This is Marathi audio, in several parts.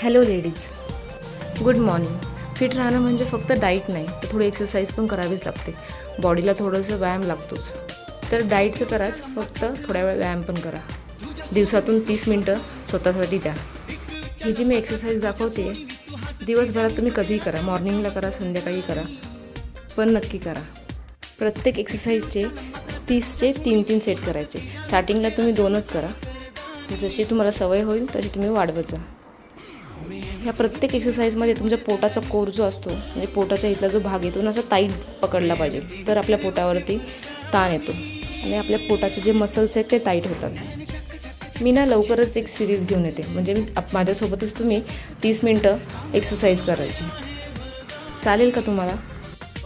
Hello ladies, good morning. Fit राहणं म्हणजे फक्त डाईट नाही, तर थोडी एक्सरसाइज पण करावीच लागते. बॉडीला थोडंसं व्यायाम लागतोच. तर डाईट तर कराच, फक्त थोड्या वेळ व्यायाम पण करा. दिवसातून 30 मिनटं स्वतःसाठी द्या. ही जी मी एक्सरसाइज दाखवते दिवसभरात तुम्ही कधीही करा, मॉर्निंगला करा, संध्याकाळी करा, पण नक्की करा. प्रत्येक एक्सरसाइजचे 30चे 3-3 सेट करायचे. स्टार्टिंगला तुम्ही 2च करा. जशी तुम्हाला सवय होईल तशी तुम्ही वाढवत जा. ह्या प्रत्येक एक्सरसाइजमध्ये तुमच्या पोटाचा कोर जो असतो, म्हणजे पोटाच्या इथला जो भाग येतो ना, असा टाईट पकडला पाहिजे. तर आपल्या पोटावरती ताण येतो आणि आपल्या पोटाचे जे मसल्स आहेत ते टाईट होतात. मी ना लवकरच एक सिरीज घेऊन येते, म्हणजे माझ्यासोबतच तुम्ही 30 मिनटं एक्सरसाइज करायची. चालेल का तुम्हाला?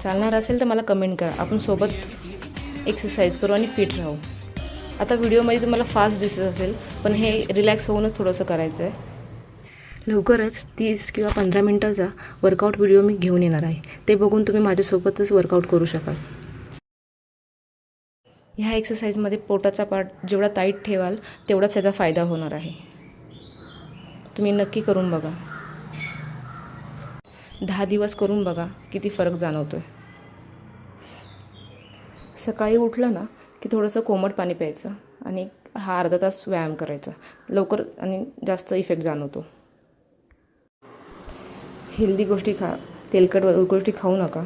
चालणार असेल तर मला कमेंट करा. आपण सोबत एक्सरसाइज करू आणि फिट राहू. आता व्हिडिओमध्ये तुम्हाला फास्ट दिसत असेल, पण हे रिलॅक्स होऊनच थोडंसं करायचं आहे. लवकरच 30 किंवा 15 मिनटाचा वर्कआउट व्हिडिओ मी घेऊन येणार आहे. ते बघून तुम्ही माझ्यासोबतच वर्कआउट करू शकाल. ह्या एक्सरसाइजमध्ये पोटाचा पार्ट जेवढा टाईट ठेवाल तेवढाच त्याचा फायदा होणार आहे. तुम्ही नक्की करून बघा. 10 दिवस करून बघा, किती फरक जाणवतो आहे. सकाळी उठलं ना की थोडंसं कोमट पाणी प्यायचं आणि हा अर्धा तास व्यायाम करायचा. लवकर आणि जास्त इफेक्ट जाणवतो. हेल्दी गोष्टी खा, तेलकट गोष्टी खाऊ नका.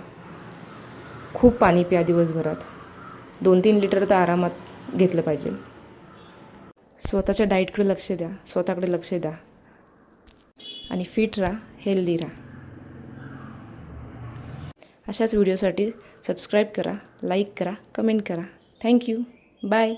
खूप पाणी प्या दिवसभरात. 2-3 लिटर तर आरामात घेतलं पाहिजे. स्वतःच्या डाईटकडे लक्ष द्या, स्वतःकडे लक्ष द्या आणि फिट राहा, हेल्दी राहा. अशाच व्हिडिओसाठी सबस्क्राईब करा, लाईक करा, कमेंट करा. थँक्यू. बाय.